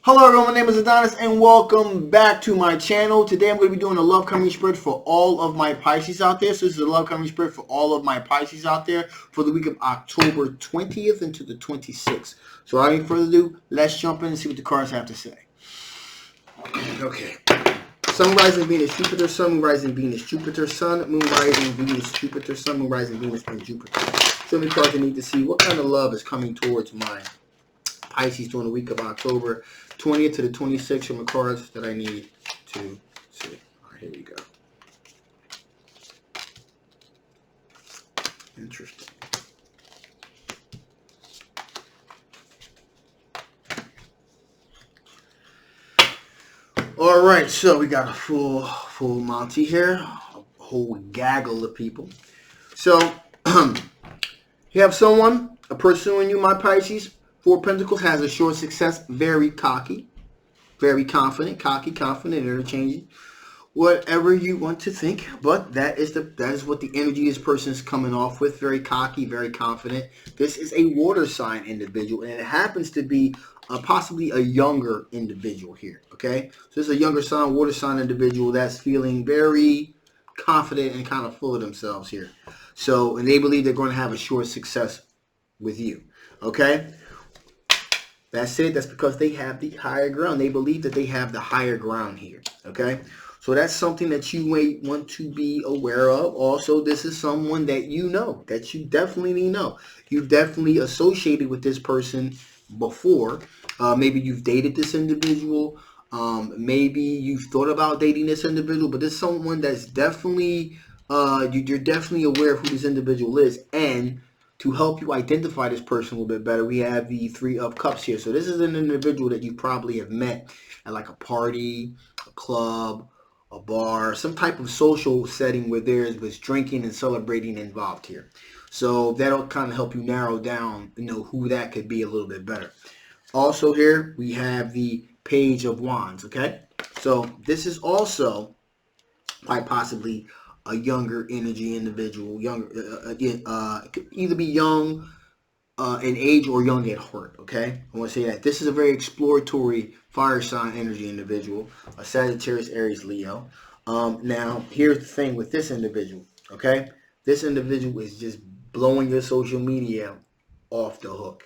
Hello everyone, my name is Adonis and welcome back to my channel. Today I'm going to be doing a love coming spread for all of my Pisces out there. So this is a love coming spread for all of my Pisces out there for the week of October 20th into the 26th. So without any further ado, let's jump in and see what the cards have to say. Okay. Sun, rising, Venus, Jupiter, Sun, Moon, rising, Venus, Jupiter, Sun, Moon, rising, Venus, Jupiter, Sun, Moon, rising, Venus, and Jupiter. So many cards I need to see what kind of love is coming towards my Pisces during the week of October 20th to the 26th. From the cards that I need to see. All right, here we go. Interesting. All right, so we got a full Monty here, a whole gaggle of people. So you have someone, a person in you, my Pisces. Four of Pentacles has a short success, very cocky, very confident, cocky, confident, interchanging, whatever you want to think. But that is what the energy this person is coming off with. Very cocky, very confident. This is a water sign individual, and it happens to be possibly a younger individual here. Okay, so this is a younger sign, water sign individual that's feeling very confident and kind of full of themselves here. So, and they believe they're going to have a short success with you. Okay. That's it. That's because they have the higher ground. They believe that they have the higher ground here. Okay. So that's something that you may want to be aware of. Also, this is someone that you know, that you definitely know. You've definitely associated with this person before. Maybe you've dated this individual. Maybe you've thought about dating this individual. But this is someone that's definitely, you're definitely aware of who this individual is. And to help you identify this person a little bit better, we have the Three of Cups here. So this is an individual that you probably have met at like a party, a club, a bar, some type of social setting where there was drinking and celebrating involved here. So that'll kind of help you narrow down, who that could be a little bit better. Also here, we have the Page of Wands, okay? So this is also quite possibly a younger energy individual, could either be young in age or young at heart, okay? I want to say that. This is a very exploratory fire sign energy individual, a Sagittarius, Aries, Leo. Now, here's the thing with this individual, okay? This individual is just blowing your social media off the hook,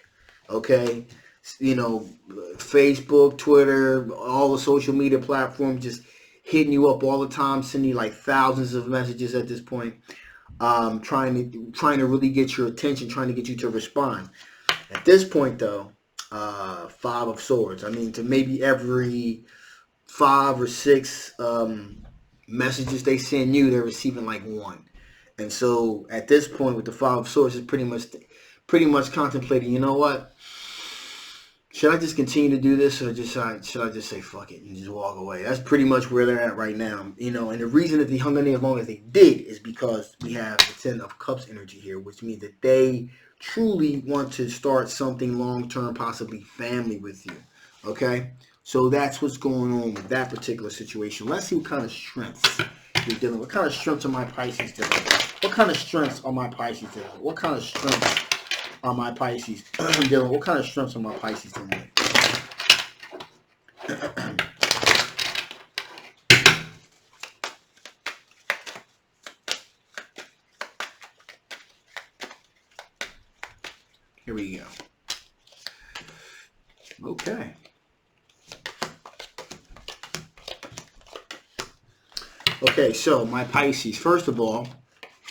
okay? Facebook, Twitter, all the social media platforms just hitting you up all the time, sending you like thousands of messages at this point, trying to really get your attention, trying to get you to respond. At this point, though, Five of Swords. I mean, to maybe every 5 or 6 messages they send you, they're receiving like 1. And so at this point, with the Five of Swords, it's pretty much contemplating. You know what? Should I just continue to do this, or should I just say fuck it and just walk away? That's pretty much where they're at right now. And the reason that they hung in there as long as they did is because we have the Ten of Cups energy here, which means that they truly want to start something long-term, possibly family with you. Okay? So that's what's going on with that particular situation. Let's see what kind of strengths you're dealing with. What kind of strengths are my Pisces dealing with? What kind of strengths are my Pisces dealing with? What kind of strengths are my Pisces dealing with? What kind of strengths are my Pisces dealing with? Here we go. Okay. Okay, so my Pisces, first of all,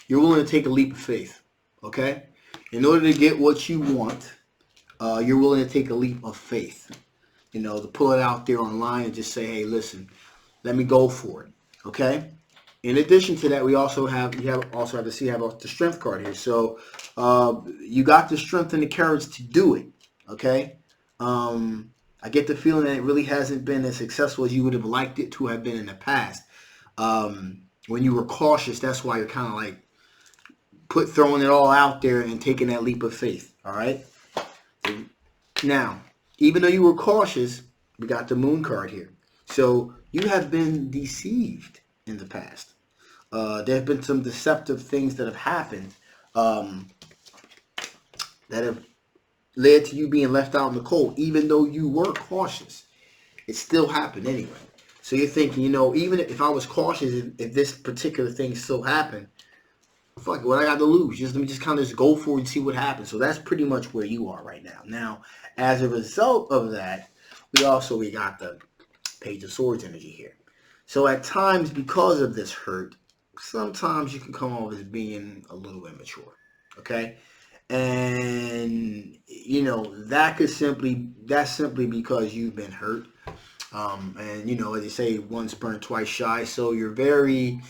you're willing to take a leap of faith, okay? In order to get what you want, you're willing to take a leap of faith, to pull it out there online and just say, hey, listen, let me go for it, okay? In addition to that, we also have the Strength card here. So you got the strength and the courage to do it, okay? I get the feeling that it really hasn't been as successful as you would have liked it to have been in the past. When you were cautious, that's why you're kind of like throwing it all out there and taking that leap of faith. All right. Now, even though you were cautious, we got the Moon card here. So you have been deceived in the past. There have been some deceptive things that have happened that have led to you being left out in the cold, even though you were cautious. it still happened anyway. So you're thinking, even if I was cautious, if this particular thing still happened, fuck, what I got to lose? Let me just kind of just go for it and see what happens. So that's pretty much where you are right now. Now, as a result of that, we got the Page of Swords energy here. So at times, because of this hurt, sometimes you can come off as being a little immature. Okay? And that's simply because you've been hurt. And as they say, once burned, twice shy. So you're very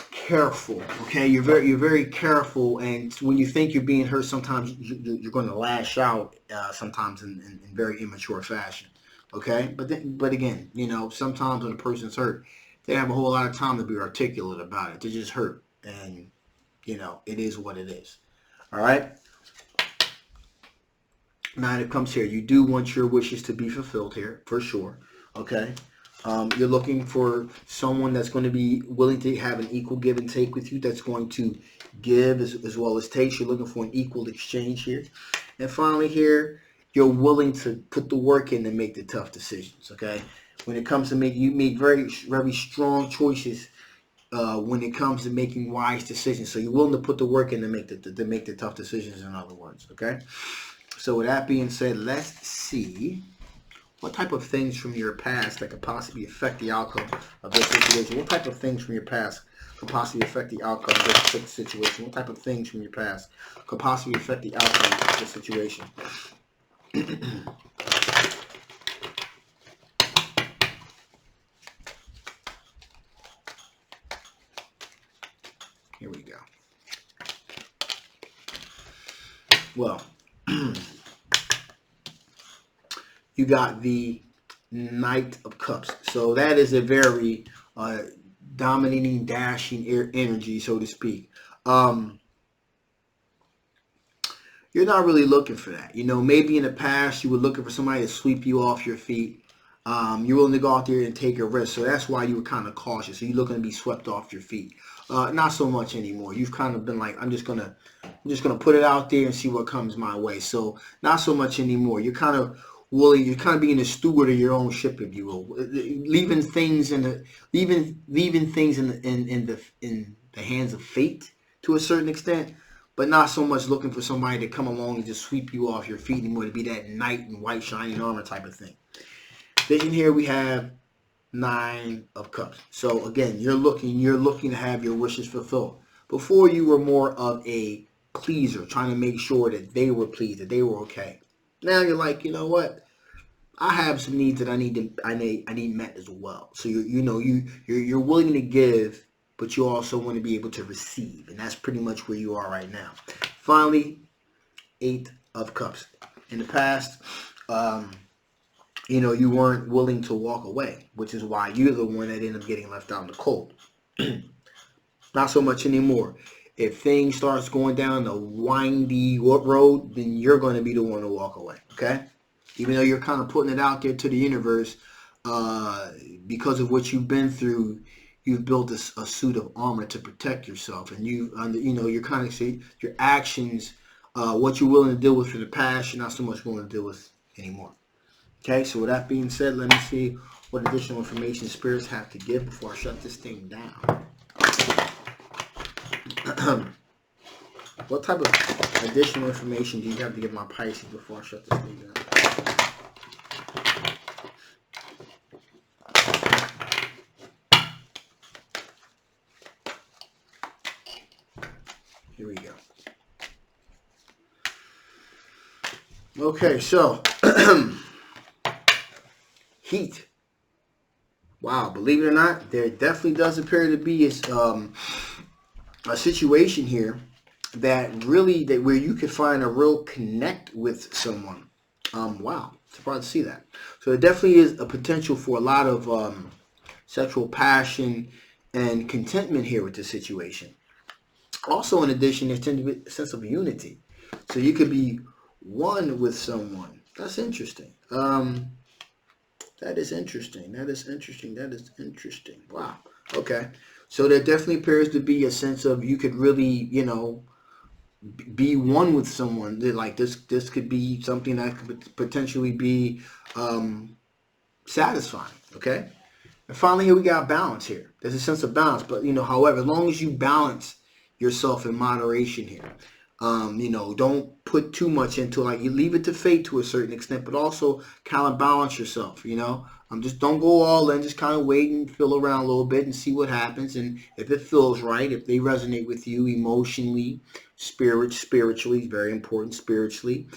careful. Okay, you're very careful, and when you think you're being hurt, sometimes you're going to lash out. Sometimes in very immature fashion. Okay, but again, sometimes when a person's hurt, they have a whole lot of time to be articulate about it. They're just hurt, and it is what it is. All right. Now it comes here. You do want your wishes to be fulfilled here, for sure. Okay. You're looking for someone that's going to be willing to have an equal give and take with you, that's going to give as well as take. You're looking for an equal exchange here. And finally here, you're willing to put the work in and make the tough decisions. Okay. When it comes to you make very, very strong choices when it comes to making wise decisions. So you're willing to put the work in to make the tough decisions, in other words. Okay. So with that being said, let's see what type of things from your past that could possibly affect the outcome of this situation. What type of things from your past could possibly affect the outcome of this situation? What type of things from your past could possibly affect the outcome of this situation? Here we go. Well, you got the Knight of Cups. So that is a very dominating, dashing energy, so to speak. You're not really looking for that. Maybe in the past you were looking for somebody to sweep you off your feet. You're willing to go out there and take a risk. So that's why you were kind of cautious. So you're looking to be swept off your feet. Not so much anymore. You've kind of been like, I'm just gonna put it out there and see what comes my way. So not so much anymore. You're kind of willing. You're kind of being a steward of your own ship, if you will, leaving things in the hands of fate to a certain extent, but not so much looking for somebody to come along and just sweep you off your feet anymore, to be that knight in white shining armor type of thing. Then here we have Nine of Cups. So again, you're looking to have your wishes fulfilled. Before, you were more of a pleaser, trying to make sure that they were pleased, that they were okay. Now you're like, you know what? I have some needs that I need met as well. So you're willing to give, but you also want to be able to receive, and that's pretty much where you are right now. Finally, Eight of Cups. In the past, you weren't willing to walk away, which is why you're the one that ended up getting left out in the cold. Not so much anymore. If things starts going down the windy road, then you're going to be the one to walk away. Okay. Even though you're kind of putting it out there to the universe, because of what you've been through, you've built a suit of armor to protect yourself, and you're kind of see your actions, what you're willing to deal with in the past, you're not so much willing to deal with anymore. Okay, so with that being said, let me see what additional information spirits have to give before I shut this thing down. What type of additional information do you have to give my Pisces before I shut this thing down? Here we go. Okay, so heat. Wow, believe it or not, there definitely does appear to be a situation here that where you could find a real connect with someone. Wow, surprised to see that. So there definitely is a potential for a lot of sexual passion and contentment here with this situation. Also, in addition, there tends to be a sense of unity. So you could be one with someone. That's interesting. That is interesting. Wow. Okay. So there definitely appears to be a sense of you could really, be one with someone. Like this could be something that could potentially be satisfying. Okay. And finally, here we got balance here. There's a sense of balance, but however, as long as you balance yourself in moderation here, don't put too much into like you leave it to fate to a certain extent, but also kind of balance yourself. Just don't go all in. Just kind of wait and feel around a little bit and see what happens. And if it feels right, if they resonate with you emotionally, spiritually, very important, spiritually.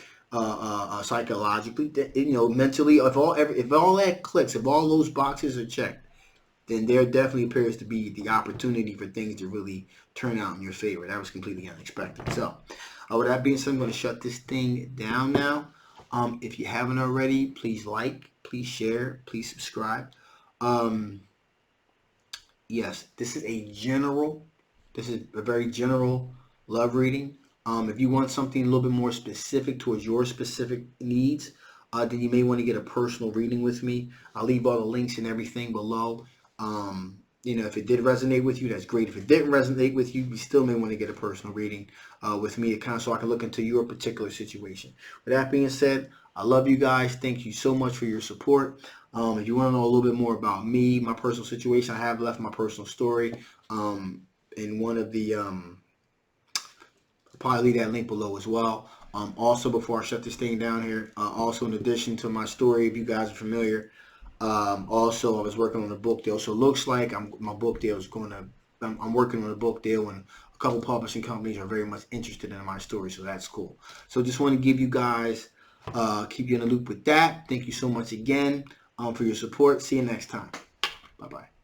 Psychologically, mentally, if all that clicks, if all those boxes are checked, then there definitely appears to be the opportunity for things to really turn out in your favor. That was completely unexpected. So, with that being said, I'm going to shut this thing down now. If you haven't already, please like, please share, please subscribe. Yes, this is a very general love reading. If you want something a little bit more specific towards your specific needs, then you may want to get a personal reading with me. I'll leave all the links and everything below. If it did resonate with you, that's great. If it didn't resonate with you, you still may want to get a personal reading with me, so I can look into your particular situation. With that being said, I love you guys. Thank you so much for your support. If you want to know a little bit more about me, my personal situation, I have left my personal story in one of the I'll probably leave that link below as well. Also, before I shut this thing down here, also in addition to my story, if you guys are familiar, also I was working on a book deal. So it looks like my book deal is I'm working on a book deal, and a couple publishing companies are very much interested in my story. So that's cool. So just want to give you guys, keep you in the loop with that. Thank you so much again for your support. See you next time. Bye-bye.